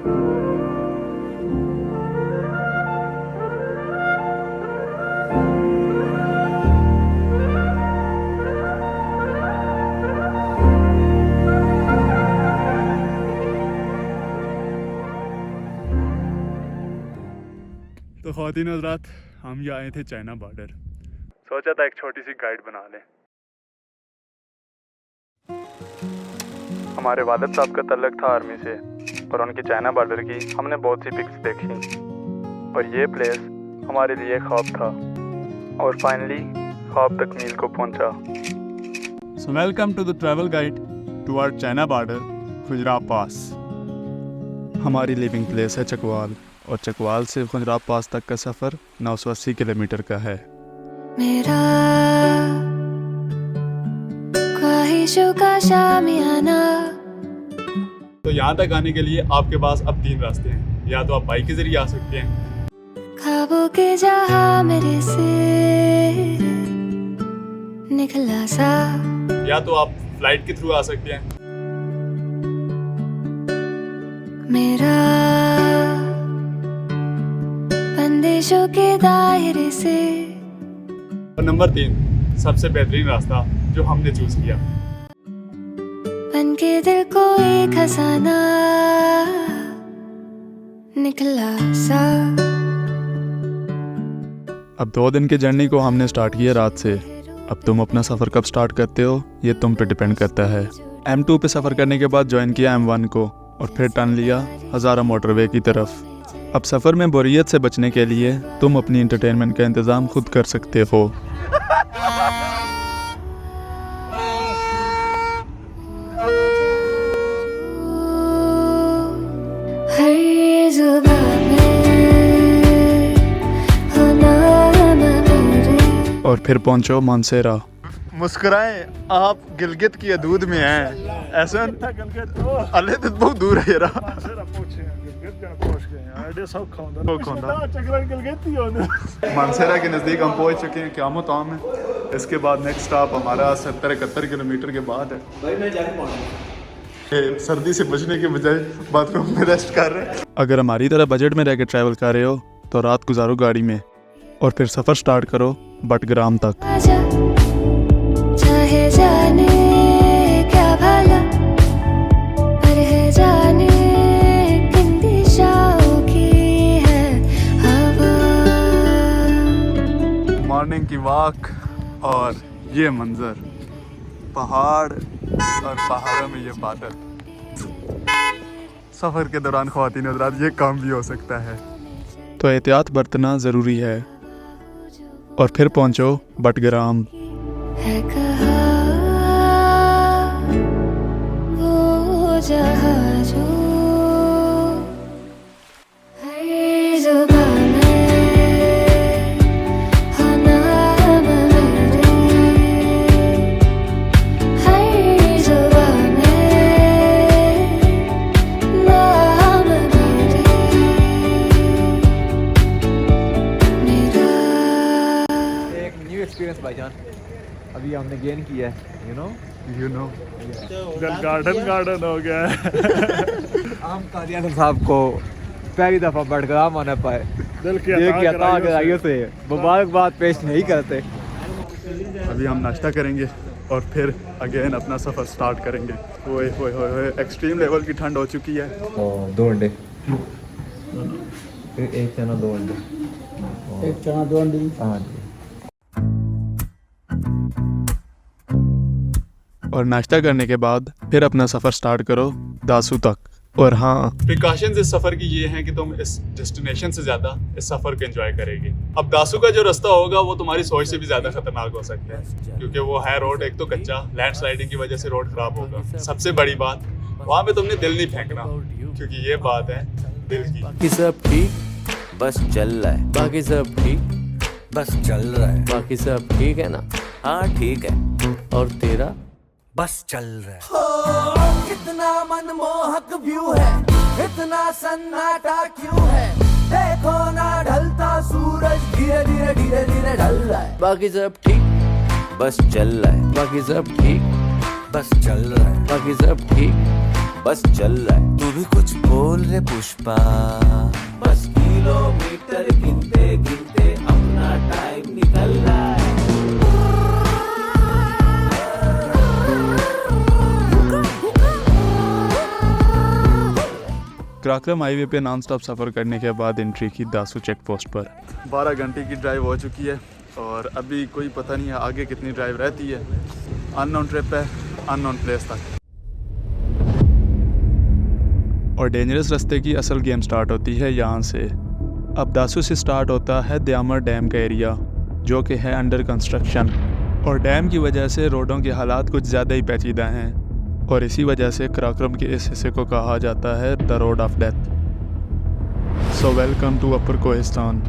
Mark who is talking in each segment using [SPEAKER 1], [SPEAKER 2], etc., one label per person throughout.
[SPEAKER 1] तो ख़वातीन हज़रात, हम ये आए थे चाइना बॉर्डर। सोचा था एक छोटी सी गाइड बना लें। हमारे वालिद साहब का तल्लुक़ था आर्मी से और उनकी चाइना बॉर्डर की हमने बहुत सी पिक्स देखी और ये प्लेस हमारे लिए ख्वाब था और फाइनली ख्वाब तकमील को पहुंचा। So welcome to the travel guide toward China border, Khunjerab pass. हमारी लिविंग प्लेस है चकवाल और चकवाल से खुजराब पास तक का सफ़र 980 किलोमीटर का है।
[SPEAKER 2] मेरा ख्वाहिशों का शामियाना।
[SPEAKER 1] तो यहाँ तक आने के लिए आपके पास अब 3 रास्ते हैं। या तो आप बाइक के जरिए आ सकते हैं,
[SPEAKER 2] ख्वाबों के जहां मेरे से निकला सा,
[SPEAKER 1] या तो आप फ्लाइट के थ्रू आ सकते हैं।
[SPEAKER 2] मेरा बंदिशों के दायरे से।
[SPEAKER 1] और नंबर 3 सबसे बेहतरीन रास्ता जो हमने चूज किया,
[SPEAKER 2] बन के दिल को एक खजाना निकला सा।
[SPEAKER 1] अब 2 दिन की जर्नी को हमने स्टार्ट किया रात से। अब तुम अपना सफ़र कब स्टार्ट करते हो ये तुम पे डिपेंड करता है। M2 पे सफ़र करने के बाद ज्वाइन किया M1 को और फिर टर्न लिया हज़ारा मोटरवे की तरफ। अब सफ़र में बोरियत से बचने के लिए तुम अपनी इंटरटेनमेंट का इंतज़ाम खुद कर सकते हो।
[SPEAKER 2] हर जुबान में हो नाम मेरे।
[SPEAKER 1] और फिर पहुंचो मानसेरा।
[SPEAKER 3] मुस्कुराएं, आप गिलगित की हदूद में हैं। ऐसा अले तो बहुत दूर है यार। मानसेरा के नज़दीक हम पहुंच चुके हैं, क्या मुताम है। इसके बाद नेक्स्ट स्टॉप हमारा 70-71 किलोमीटर के बाद है। सर्दी से बचने के बजाय बाथरूम में रेस्ट कर रहे हैं।
[SPEAKER 1] अगर हमारी तरह बजट में रह के ट्रैवल कर रहे हो तो रात गुजारो गाड़ी में और फिर सफ़र स्टार्ट करो बटग्राम तक।
[SPEAKER 2] आजा, चाहे जाने क्या भला, पर है जाने किन दिशाओं की है हवा।
[SPEAKER 1] मॉर्निंग की वॉक और ये मंजर, पहाड़ और पहाड़ों में ये बादल। सफ़र के दौरान ख़वातीन हज़रात ये काम भी हो सकता है, तो एहतियात बरतना ज़रूरी है। और फिर पहुंचो बटग्राम।
[SPEAKER 2] है कहाँ वो जहाँ जो हर जुबान में हो नाम मेरे। हर जुबान में नाम मेरे। मेरा
[SPEAKER 4] एक न्यू एक्सपीरियंस भाईजान अभी हमने गेन किया है, यू नो
[SPEAKER 1] गार्डन हो गया है।
[SPEAKER 4] आम कादियानी साहब को पहली दफ़ा बटग्राम आना पाए
[SPEAKER 1] दिल
[SPEAKER 4] ये गहराइयों से मुबारकबाद पेश नहीं करते।
[SPEAKER 1] अभी हम नाश्ता करेंगे और फिर अगेन अपना सफ़र स्टार्ट करेंगे। ओए होए होए, एक्सट्रीम लेवल की ठंड हो चुकी है।
[SPEAKER 4] 2 अंडे, एक चना 2 अंडे,
[SPEAKER 5] एक चना 2 अंडे।
[SPEAKER 4] हाँ जी।
[SPEAKER 1] और नाश्ता करने के बाद फिर अपना सफ़र स्टार्ट करो दासू तक। और हाँ, प्रिकॉशंस इस सफ़र की ये हैं कि तुम इस डेस्टिनेशन से ज़्यादा इस सफ़र को एंजॉय करेंगे। अब दासू का जो रास्ता होगा वो तुम्हारी सोच से भी ज़्यादा खतरनाक हो सकता है, क्योंकि वो है रोड एक तो कच्चा, लैंडस्लाइडिंग की वजह से रोड ख़राब होगा। सबसे बड़ी बात, वहाँ पे तुमने दिल नहीं फेंकना, क्योंकि ये बात है दिल की।
[SPEAKER 6] बाकी सब ठीक बस चल रहा है, बाकी सब ठीक बस चल रहा है, बाकी सब ठीक है ना? हाँ ठीक है। और तेरा बस चल रहा है।
[SPEAKER 7] कितना मनमोहक व्यू है, इतना सन्नाटा क्यों है, देखो ना ढलता सूरज धीरे धीरे धीरे धीरे ढल रहा है।
[SPEAKER 6] बाकी सब ठीक बस चल रहा है, बाकी सब ठीक बस चल रहा है, बाकी सब ठीक बस चल रहा है। तू भी कुछ बोल रे पुष्पा, बस किलोमीटर गिनते गिनते अपना टाइम निकल रहा है।
[SPEAKER 3] कराक्रम हाईवे पे नॉन स्टॉप सफ़र करने के बाद एंट्री की दासू चेक पोस्ट पर। 12 घंटे की ड्राइव हो चुकी है और अभी कोई पता नहीं है आगे कितनी ड्राइव रहती है। अननोन ट्रिप है, अननोन प्लेस तक। और डेंजरस रास्ते की असल गेम स्टार्ट होती है यहाँ से। अब दासू से स्टार्ट होता है द्यामर डैम का एरिया, जो कि है अंडर कंस्ट्रक्शन। और डैम की वजह से रोडों के हालात कुछ ज़्यादा ही पेचीदा हैं और इसी वजह से कराक्रम के इस हिस्से को कहा जाता है the road of death. So welcome to upper Kohistan.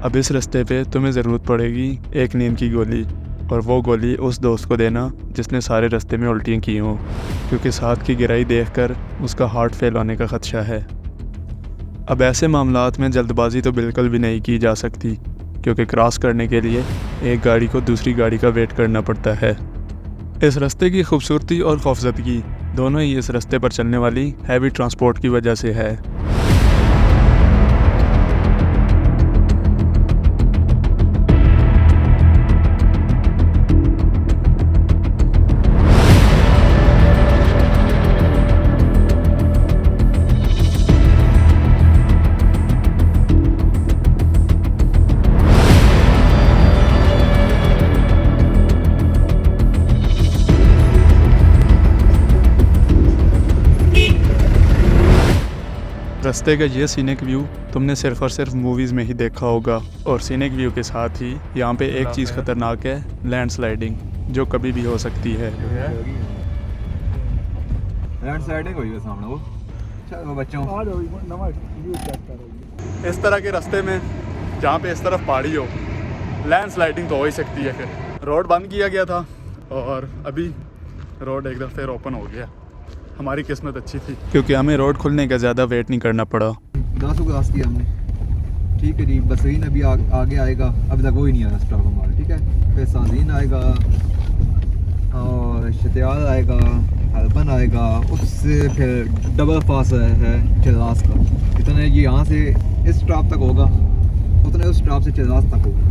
[SPEAKER 3] अब इस रास्ते पे तुम्हें ज़रूरत पड़ेगी एक नींद की गोली, और वो गोली उस दोस्त को देना जिसने सारे रास्ते में उल्टियाँ की हों, क्योंकि साथ की गिराई देखकर उसका हार्ट फेल होने का ख़दशा है। अब ऐसे मामलात में जल्दबाजी तो बिल्कुल भी नहीं की जा सकती, क्योंकि क्रॉस करने के लिए एक गाड़ी को दूसरी गाड़ी का वेट करना पड़ता है। इस रास्ते की खूबसूरती और खौफजदगी दोनों ही इस रास्ते पर चलने वाली हैवी ट्रांसपोर्ट की वजह से है। रास्ते का ये सीनिक व्यू तुमने सिर्फ और सिर्फ मूवीज़ में ही देखा होगा। और सीनिक व्यू के साथ ही यहाँ पे एक चीज़ ख़तरनाक है, लैंडस्लाइडिंग, जो कभी भी हो सकती है।
[SPEAKER 4] लैंडस्लाइडिंग हुई है सामने वो। चलो बच्चों,
[SPEAKER 3] इस तरह के रास्ते में जहाँ पे इस तरफ पहाड़ी हो, लैंडस्लाइडिंग तो हो ही सकती है। फिर रोड बंद किया गया था और अभी रोड एक दफ़ा फिर ओपन हो गया। हमारी किस्मत अच्छी थी क्योंकि हमें रोड खुलने का ज़्यादा वेट नहीं करना पड़ा।
[SPEAKER 4] दासू क्रॉस किया हमने, ठीक है जी। बसरीन अभी आगे आएगा, अभी तक वो ही नहीं आया स्टॉप हमारा, ठीक है। फिर सांजीन आएगा और शतियाल आएगा, हरबन आएगा, उससे फिर डबल फास है चिरास का। इतने ये यहाँ से इस स्टॉप तक होगा, उतने उस स्टॉप से चिरास तक होगा।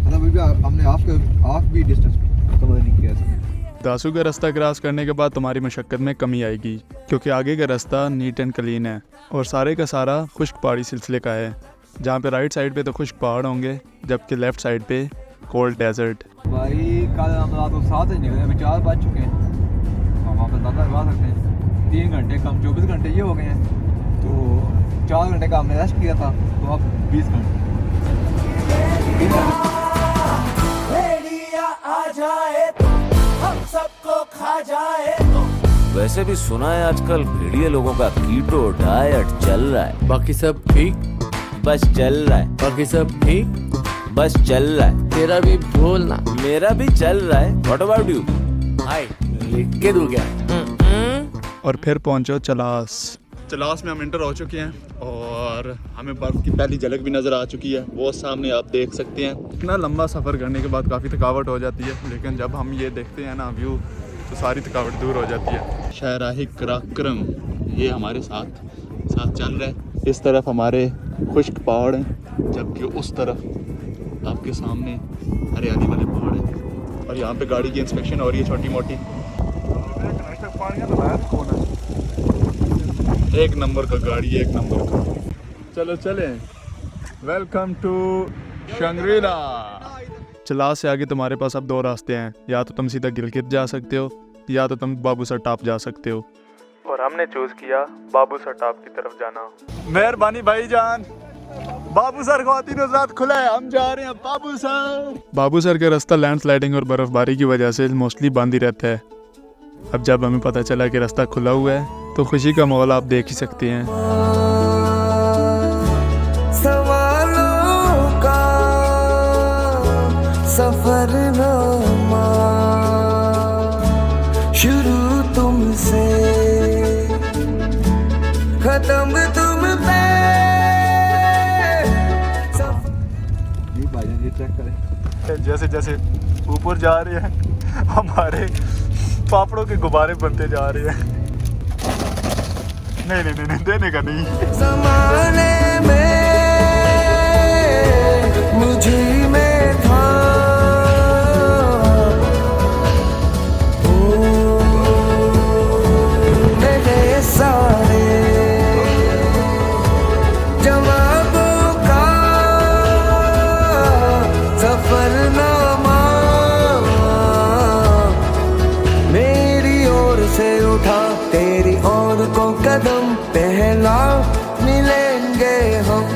[SPEAKER 4] मतलब अभी हमने हाफ भी डिस्टेंस कवर नहीं किया इसमें।
[SPEAKER 3] दासू का रास्ता क्रॉस करने के बाद तुम्हारी मशक्क़त में कमी आएगी, क्योंकि आगे का रास्ता नीट एंड क्लीन है और सारे का सारा खुश्क पहाड़ी सिलसिले का है, जहाँ पे राइट साइड पे तो खुश्क पहाड़ होंगे, जबकि लेफ़्ट साइड पे कोल्ड डेजर्ट।
[SPEAKER 4] भाई कल हम रात को 7 बजे निकले, अभी 4 बज चुके हैं। हम वापस ज़्यादा लगा सकते हैं, 3 घंटे कम 24 घंटे ये हो गए हैं। तो 4 घंटे का हमने रेस्ट किया था, तो अब 20 घंटे।
[SPEAKER 7] आ जाए तो हम सबको खा जाए तो।
[SPEAKER 6] वैसे भी सुना है आजकल भेड़िए लोगों का कीटो डाइट चल रहा है।
[SPEAKER 8] बाकी सब ठीक,
[SPEAKER 6] बस चल रहा है।
[SPEAKER 8] बाकी सब ठीक,
[SPEAKER 6] बस चल रहा है।
[SPEAKER 8] तेरा भी बोलना।
[SPEAKER 6] मेरा भी चल रहा है। What about you?
[SPEAKER 8] हाय, लिख के दूं क्या?
[SPEAKER 3] और फिर पहुंचो चलास। चलास में हम इंटर हो चुके हैं और हमें बर्फ़ की पहली झलक भी नज़र आ चुकी है, वो सामने आप देख सकते हैं। इतना लंबा सफ़र करने के बाद काफ़ी थकावट हो जाती है, लेकिन जब हम ये देखते हैं ना व्यू, तो सारी थकावट दूर हो जाती है। शाहराही कराक्रम ये हमारे साथ चल रहा है। इस तरफ हमारे खुश्क पहाड़ हैं, जबकि उस तरफ आपके सामने हरियाली वाले पहाड़ हैं। और यहाँ पे गाड़ी की इंस्पेक्शन हो रही है छोटी मोटी। एक नंबर का गाड़ी, एक नंबर का। चलो चलें। Welcome to Shangrila. चलास से आगे तुम्हारे पास अब 2 रास्ते हैं, या तो तुम सीधा गिलगित जा सकते हो या तो तुम बाबूसर टॉप जा सकते हो।
[SPEAKER 1] और हमने चूज़ किया बाबूसर टॉप की तरफ जाना।
[SPEAKER 3] मेहरबानी भाईजान, बाबूसर ख्वातीन हज़रात खुला है, हम जा रहे हैं बाबूसर। बाबूसर का रास्ता लैंडस्लाइडिंग और बर्फ़बारी की वजह से मोस्टली बंद ही रहता है। अब जब हमें पता चला कि रास्ता खुला हुआ है, तो खुशी का माहौल आप देख ही सकते हैं।
[SPEAKER 7] सवालों का सफरनामा शुरू कदम तुम पे।
[SPEAKER 4] ये भाईजान ये चेक करें।
[SPEAKER 3] जैसे जैसे ऊपर जा रहे हैं हमारे पापड़ों के गुब्बारे बनते जा रहे हैं। नहीं नहीं नहीं, नहीं देने का नहीं।
[SPEAKER 7] ज़माने में मुझे में था मेरे सारे जवाबों का सफरनामा मेरी ओर से उठा, तेरी ओर को कदम पहला मिलेंगे हम।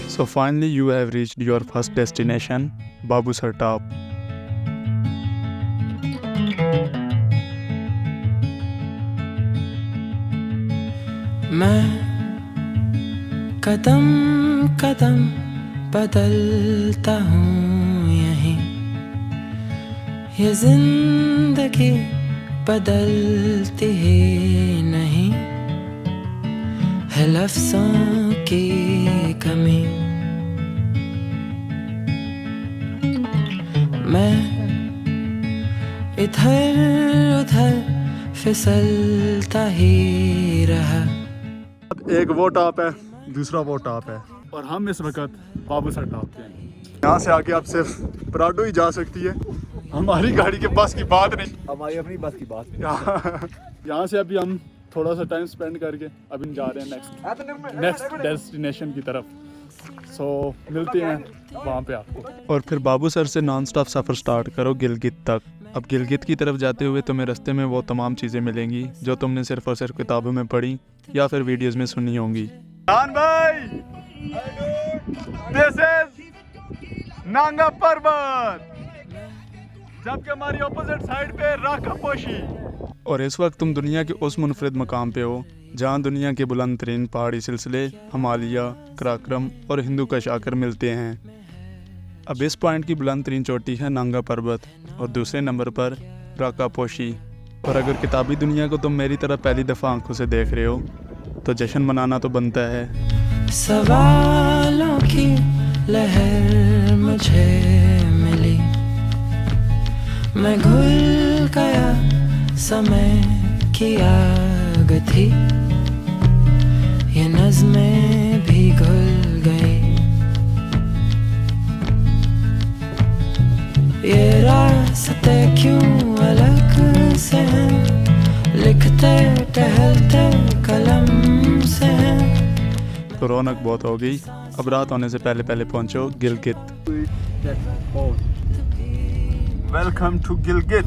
[SPEAKER 1] So finally you have reached your first destination, Babusar Top.
[SPEAKER 9] मैं कदम कदम बदलता हूँ यहीं, ये जिंदगी बदलती ही नहीं है लफ्ज़ों की कमी। मैं इधर उधर फिसलता ही रहा।
[SPEAKER 3] एक वो टॉप है, दूसरा वो टॉप है, और हम इस वक्त बाबूसर टॉप पे हैं। यहाँ से आगे आप सिर्फ पराडो ही जा सकती है, हमारी गाड़ी के बस की बात नहीं,
[SPEAKER 4] हमारी अपनी बस की बात।
[SPEAKER 3] यहाँ से अभी हम थोड़ा सा टाइम स्पेंड करके अभी जा रहे हैं नेक्स्ट डेस्टिनेशन की तरफ। सो मिलते हैं वहाँ पे आपको।
[SPEAKER 1] और फिर बाबूसर से नॉन स्टॉप सफ़र स्टार्ट करो गिलगित तक। अब गिलगित की तरफ जाते हुए तुम्हें रास्ते में वो तमाम चीज़ें मिलेंगी जो तुमने सिर्फ और सिर्फ किताबों में पढ़ी या फिर वीडियोज़ में सुनी होंगी।
[SPEAKER 3] खान भाई, दिस इज नांगा पर्वत, जबकि हमारी ऑपोजिट साइड पे राकापोशी।
[SPEAKER 1] और इस वक्त तुम दुनिया के उस मुनफरिद मकाम पे हो जहाँ दुनिया के बुलंद तरीन पहाड़ी सिलसिले हिमालय, कराक्रम और हिंदू कशाकर मिलते हैं। अब इस पॉइंट की बुलंद तरीन चोटी है नांगा पर्वत और दूसरे नंबर पर राकापोशी। और अगर किताबी दुनिया को तुम मेरी तरह पहली दफ़ा आंखों से देख रहे हो तो जश्न मनाना तो बनता है।
[SPEAKER 9] सवालों की लहर मुझे मिली, मैं घुल गया, समय की आग थी, ये नज़्में भी घुल गई। ये रास्ते क्यों अलग से हैं, लिखते टहलते कलम से हैं।
[SPEAKER 1] तो रौनक बहुत हो गई, अब रात होने से पहले पहले पहुंचो गिलगित।
[SPEAKER 3] Welcome to Gilgit.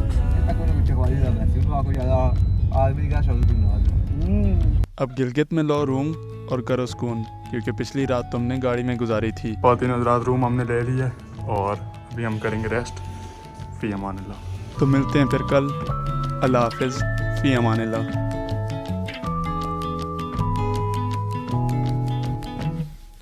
[SPEAKER 1] अब गिलगित में लो रूम और करो सुकून, क्योंकि पिछली रात तुमने गाड़ी में गुजारी थी।
[SPEAKER 3] खातिन हज़रात, रूम हमने ले लिया है और अभी हम करेंगे रेस्ट। फी अमान अल्लाह।
[SPEAKER 1] तो मिलते हैं फिर कल। अल्लाह हाफिज़, फी अमान अल्लाह।